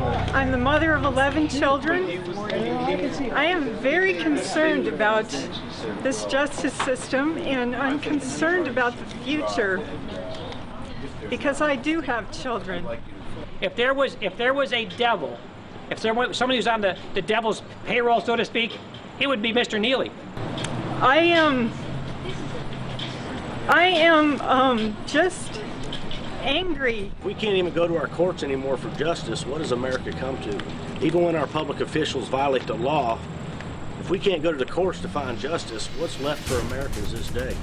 I'm the mother of 11 children. I am very concerned about this justice system, and I'm concerned about the future because I do have children. If there was a devil, if there was somebody who's on the devil's payroll, so to speak, it would be Mr. Neely. I am just angry. We can't even go to our courts anymore for justice. What does America come to? Even when our public officials violate the law, if we can't go to the courts to find justice, what's left for Americans this day?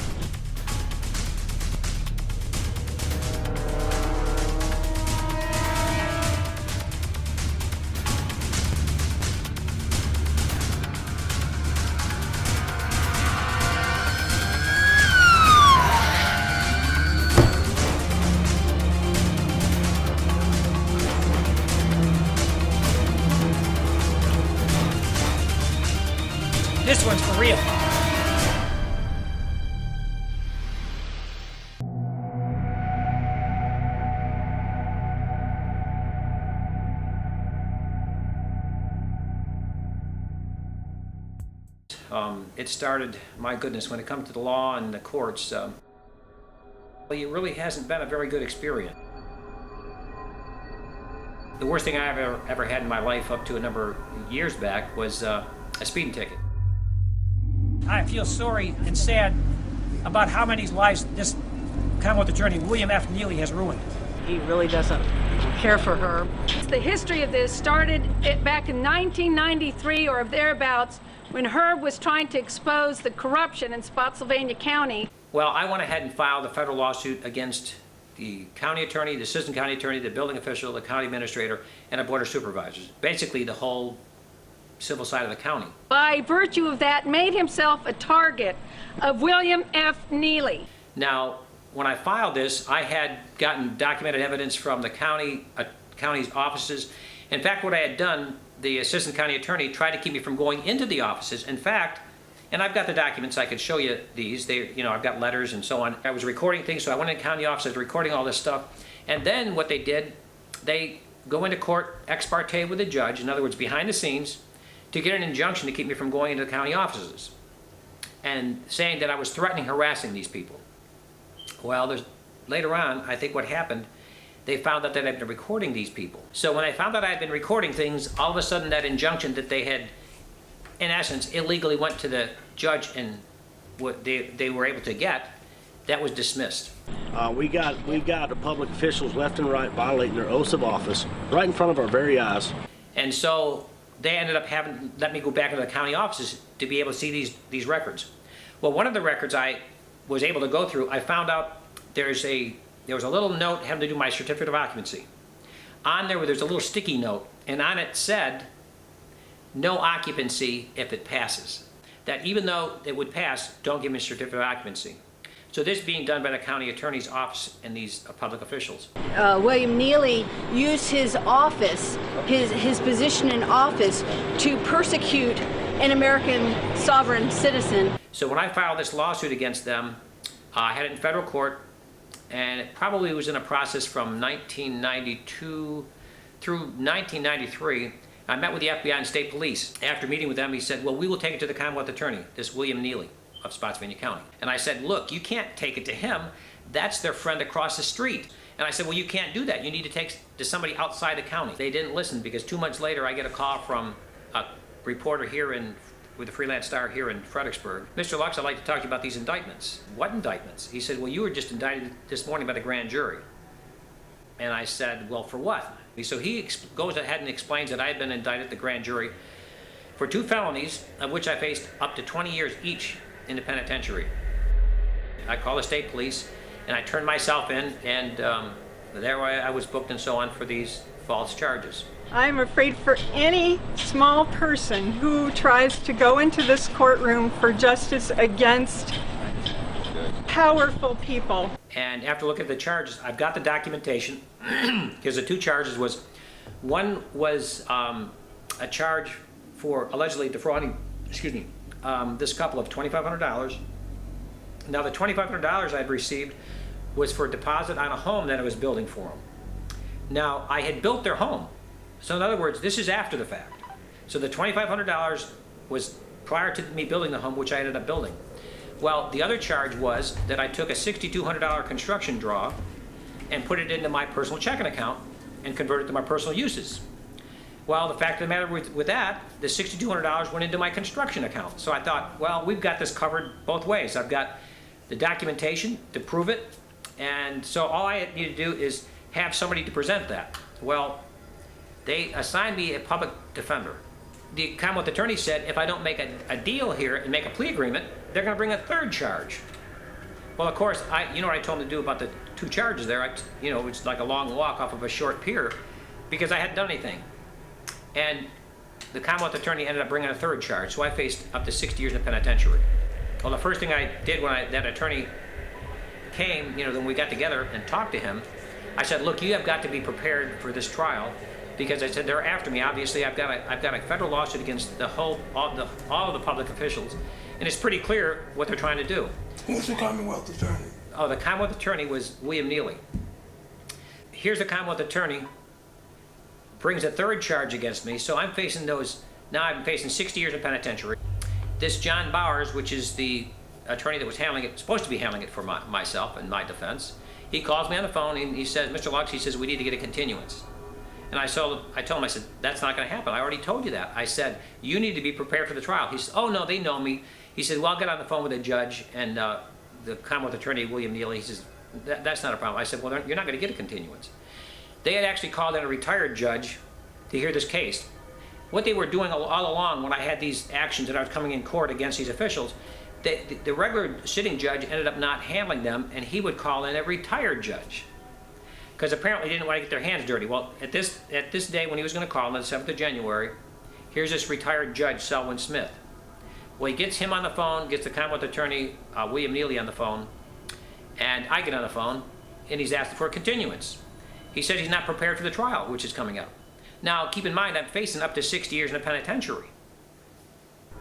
This one's for real. It started, my goodness, when it comes to the law and the courts, well, it really hasn't been a very good experience. The worst thing I ever had in my life up to a number of years back was a speeding ticket. I feel sorry and sad about how many lives this Commonwealth attorney, William F. Neely, has ruined. He really doesn't care for her. The history of this started back in 1993 or thereabouts when Herb was trying to expose the corruption in Spotsylvania County. Well, I went ahead and filed a federal lawsuit against the county attorney, the assistant county attorney, the building official, the county administrator, and a board of supervisors. Basically, the whole civil side of the county. By virtue of that, made himself a target of William F. Neely. Now, when I filed this, I had gotten documented evidence from the county's offices. In fact, what I had done, the assistant county attorney tried to keep me from going into the offices. In fact, and I've got the documents, I could show you these. I've got letters and so on. I was recording things, so I went in the county office, I was recording all this stuff. And then what they did, they go into court ex parte with the judge, in other words, behind the scenes, to get an injunction to keep me from going into the county offices and saying that I was threatening, harassing these people. Well, later on, I think what happened, they found out that I'd been recording these people. So when I found out I had been recording things, all of a sudden that injunction that they had, in essence, illegally went to the judge and what they were able to get, that was dismissed. We got the public officials left and right violating their oaths of office right in front of our very eyes. And so they ended up let me go back into the county offices to be able to see these records. Well, one of the records I was able to go through, I found out there was a little note having to do with my certificate of occupancy. On there's a little sticky note, and on it said, no occupancy if it passes. That even though it would pass, don't give me a certificate of occupancy. So this being done by the county attorney's office and these public officials. William Neely used his office, his position in office, to persecute an American sovereign citizen. So when I filed this lawsuit against them, I had it in federal court, and it probably was in a process from 1992 through 1993. I met with the FBI and state police. After meeting with them, he said, well, we will take it to the Commonwealth attorney, this William Neely of Spotsylvania County. And I said, look, you can't take it to him. That's their friend across the street. And I said, well, you can't do that. You need to take it to somebody outside the county. They didn't listen, because 2 months later, I get a call from a reporter here with the Freelance Star here in Fredericksburg. Mr. Lux, I'd like to talk to you about these indictments. What indictments? He said, well, you were just indicted this morning by the grand jury. And I said, well, for what? So he goes ahead and explains that I had been indicted at the grand jury for 2 felonies, of which I faced up to 20 years each in the penitentiary. I called the state police, and I turned myself in, and there I was booked and so on for these false charges. I'm afraid for any small person who tries to go into this courtroom for justice against powerful people. And after looking at the charges, I've got the documentation, because the 2 charges was, one was a charge for allegedly defrauding, this couple of $2,500. Now the $2,500 I'd received was for a deposit on a home that I was building for them. Now I had built their home, So in other words, this is after the fact. So the $2,500 was prior to me building the home, which I ended up building. Well, the other charge was that I took a $6,200 construction draw and put it into my personal checking account and converted it to my personal uses. Well, the fact of the matter with that, the $6,200 went into my construction account. So I thought, well, we've got this covered both ways. I've got the documentation to prove it, and so all I need to do is have somebody to present that. Well, they assigned me a public defender. The Commonwealth attorney said if I don't make a deal here and make a plea agreement, they're going to bring a third charge. Well, of course, you know what I told them to do about the 2 charges there? It's like a long walk off of a short pier because I hadn't done anything. And the Commonwealth attorney ended up bringing a third charge, so I faced up to 60 years in the penitentiary. Well, the first thing I did when that attorney came, then we got together and talked to him, I said, look, you have got to be prepared for this trial, because I said they're after me. Obviously, I've got a federal lawsuit against all of the public officials, and it's pretty clear what they're trying to do. Who's the Commonwealth attorney? Oh, the Commonwealth attorney was William Neely. Here's the Commonwealth attorney, brings a third charge against me, so I'm facing now I'm facing 60 years in penitentiary. This John Bowers, which is the attorney that was supposed to be handling it for myself and my defense, he calls me on the phone and he says, Mr. Lux, he says, we need to get a continuance. And I told him, I said, that's not going to happen. I already told you that. I said, you need to be prepared for the trial. He said, oh, no, they know me. He said, well, I'll get on the phone with the judge. And the Commonwealth attorney, William Neely, he says, that's not a problem. I said, well, you're not going to get a continuance. They had actually called in a retired judge to hear this case. What they were doing all along when I had these actions that I was coming in court against these officials, the regular sitting judge ended up not handling them, and he would call in a retired judge, because apparently they didn't want to get their hands dirty. Well, at this day when he was going to call him on the 7th of January, here's this retired judge, Selwyn Smith. Well, he gets him on the phone, gets the Commonwealth attorney, William Neely, on the phone, and I get on the phone, and he's asking for a continuance. He said he's not prepared for the trial, which is coming up. Now, keep in mind, I'm facing up to 60 years in a penitentiary.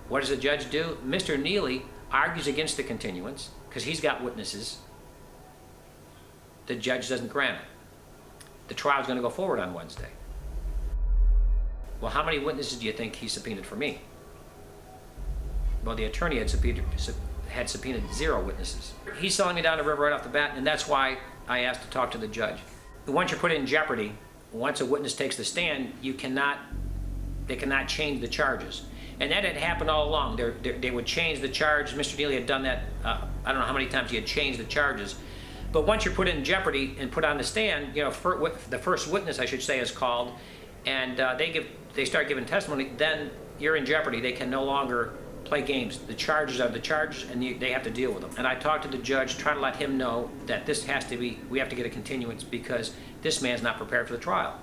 What does the judge do? Mr. Neely argues against the continuance, because he's got witnesses. The judge doesn't grant it. The trial's going to go forward on Wednesday. Well, how many witnesses do you think he subpoenaed for me? Well, the attorney had subpoenaed 0 witnesses. He's selling me down the river right off the bat, and that's why I asked to talk to the judge. Once you're put in jeopardy, once a witness takes the stand, they cannot change the charges. And that had happened all along. They would change the charge. Mr. Neely had done that, I don't know how many times he had changed the charges. But once you're put in jeopardy and put on the stand, the first witness, I should say, is called, and they start giving testimony, then you're in jeopardy. They can no longer play games. The charges are the charges, and they have to deal with them. And I talked to the judge, trying to let him know that we have to get a continuance because this man's not prepared for the trial.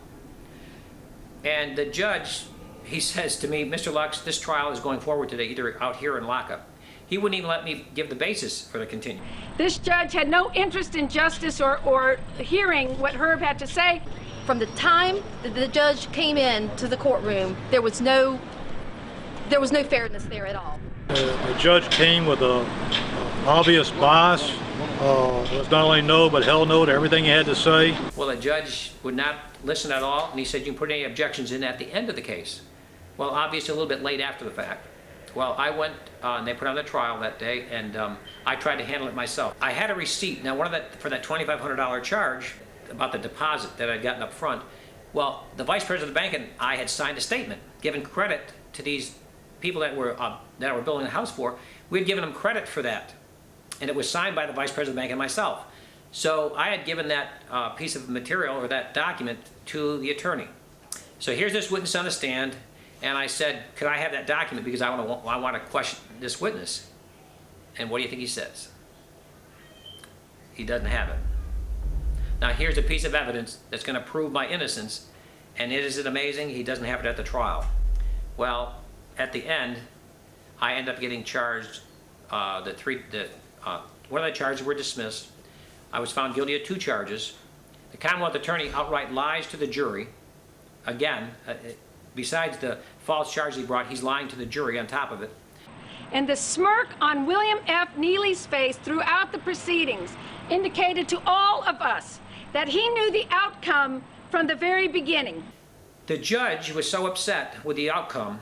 And the judge, he says to me, Mr. Lux, this trial is going forward today, either out here in lockup. He wouldn't even let me give the basis for the continuance. This judge had no interest in justice or hearing what Herb had to say. From the time that the judge came in to the courtroom, there was no fairness there at all. The judge came with a obvious bias. Was not only no, but hell no to everything he had to say. Well, the judge would not listen at all, and he said you can put any objections in at the end of the case. Well, obviously a little bit late after the fact. Well, I went, and they put on the trial that day, and I tried to handle it myself. I had a receipt. Now, for that $2,500 charge about the deposit that I'd gotten up front, well, the vice president of the bank and I had signed a statement giving credit to these people that were building the house for. We had given them credit for that, and it was signed by the vice president of the bank and myself. So I had given that piece of material or that document to the attorney. So here's this witness on the stand, and I said, could I have that document because I want to question this witness? And what do you think he says? He doesn't have it. Now here's a piece of evidence that's going to prove my innocence, and isn't it amazing? He doesn't have it at the trial. Well, at the end, I end up getting charged. One of the charges were dismissed. I was found guilty of 2 charges. The Commonwealth attorney outright lies to the jury. Again, besides the false charge he brought, he's lying to the jury on top of it. And the smirk on William F. Neely's face throughout the proceedings indicated to all of us that he knew the outcome from the very beginning. The judge was so upset with the outcome,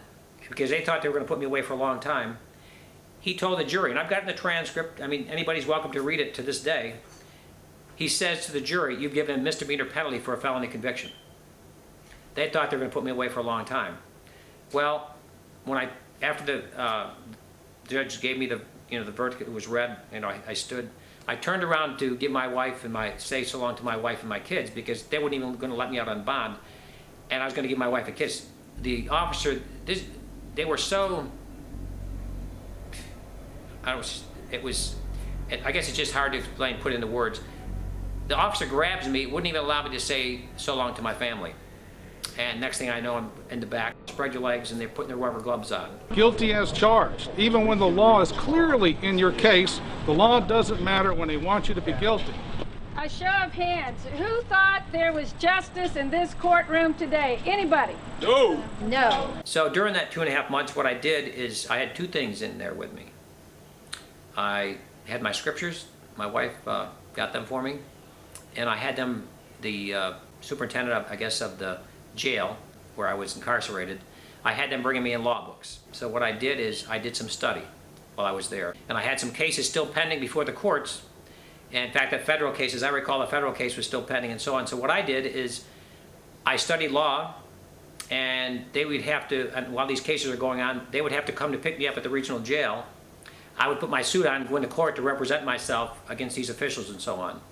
because they thought they were going to put me away for a long time, he told the jury, and I've gotten the transcript, I mean, anybody's welcome to read it to this day. He says to the jury, you've given a misdemeanor penalty for a felony conviction. They thought they were going to put me away for a long time. Well, after the judge gave me the verdict, it was read, I stood. I turned around to give my wife and say so long to my wife and my kids, because they weren't even going to let me out on bond, and I was going to give my wife a kiss. The officer, they were so, I guess it's just hard to explain, put into words. The officer grabs me, wouldn't even allow me to say so long to my family. And next thing I know, I'm in the back. Spread your legs, and they're putting their rubber gloves on. Guilty as charged. Even when the law is clearly in your case, the law doesn't matter when they want you to be guilty. A show of hands. Who thought there was justice in this courtroom today? Anybody? No. No. So during that 2.5 months, what I did is I had two things in there with me. I had my scriptures. My wife got them for me. And I had them, the superintendent, I guess, of the jail where I was incarcerated, I had them bringing me in law books. So what I did is I did some study while I was there. And I had some cases still pending before the courts. And in fact, the federal cases, I recall the federal case was still pending and so on. So what I did is I studied law, and they would have to, and while these cases are going on, they would have to come to pick me up at the regional jail. I would put my suit on and go into court to represent myself against these officials and so on.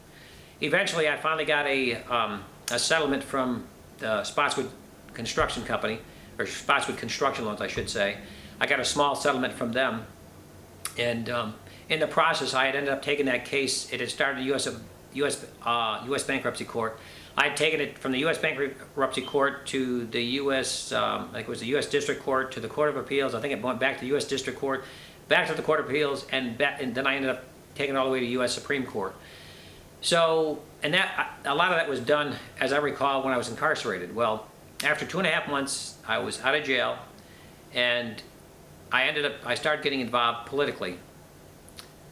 Eventually, I finally got a settlement from the Spotswood Construction Company, or Spotswood Construction Loans, I should say. I got a small settlement from them, and in the process, I had ended up taking that case. It had started at U.S. Bankruptcy Court. I had taken it from the U.S. Bankruptcy Court to the U.S. I think it was the U.S. District Court, to the Court of Appeals. I think it went back to the U.S. District Court, back to the Court of Appeals, and then I ended up taking it all the way to U.S. Supreme Court. So, and a lot of that was done, as I recall, when I was incarcerated. Well, after 2.5 months, I was out of jail, and I started getting involved politically,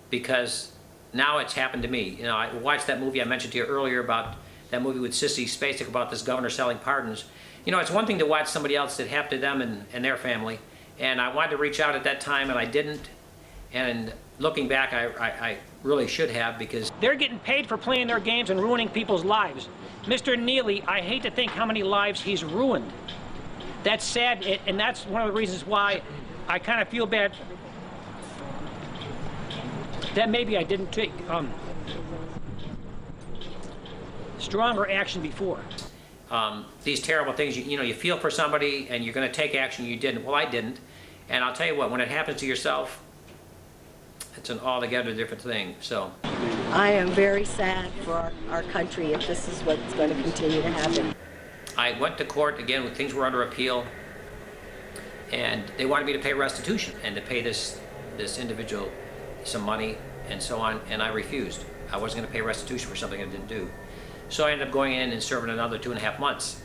because now it's happened to me. I watched that movie I mentioned to you earlier, about that movie with Sissy Spacek about this governor selling pardons. It's one thing to watch somebody else that happened to them and their family, and I wanted to reach out at that time, and I didn't. And looking back, I really should have, because they're getting paid for playing their games and ruining people's lives. Mr. Neely, I hate to think how many lives he's ruined. That's sad, and that's one of the reasons why I kind of feel bad that maybe I didn't take stronger action before. These terrible things, you feel for somebody and you're going to take action, you didn't. Well, I didn't. And I'll tell you what, when it happens to yourself, it's an altogether different thing. So I am very sad for our country if this is what's going to continue to happen. I went to court again when things were under appeal, and they wanted me to pay restitution and to pay this individual some money and so on, and I refused. I wasn't going to pay restitution for something I didn't do. So I ended up going in and serving another 2.5 months.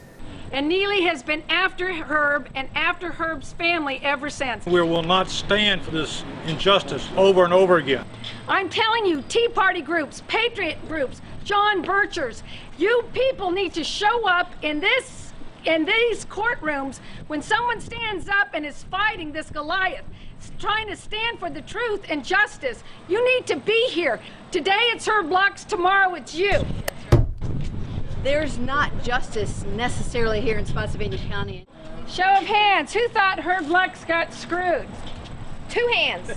And Neely has been after Herb and after Herb's family ever since. We will not stand for this injustice over and over again. I'm telling you, Tea Party groups, Patriot groups, John Birchers, you people need to show up in these courtrooms when someone stands up and is fighting this Goliath, trying to stand for the truth and justice. You need to be here. Today it's Herb Lux, tomorrow it's you. There's not justice necessarily here in Spotsylvania County. Show of hands, who thought Herb Lux got screwed? 2 hands.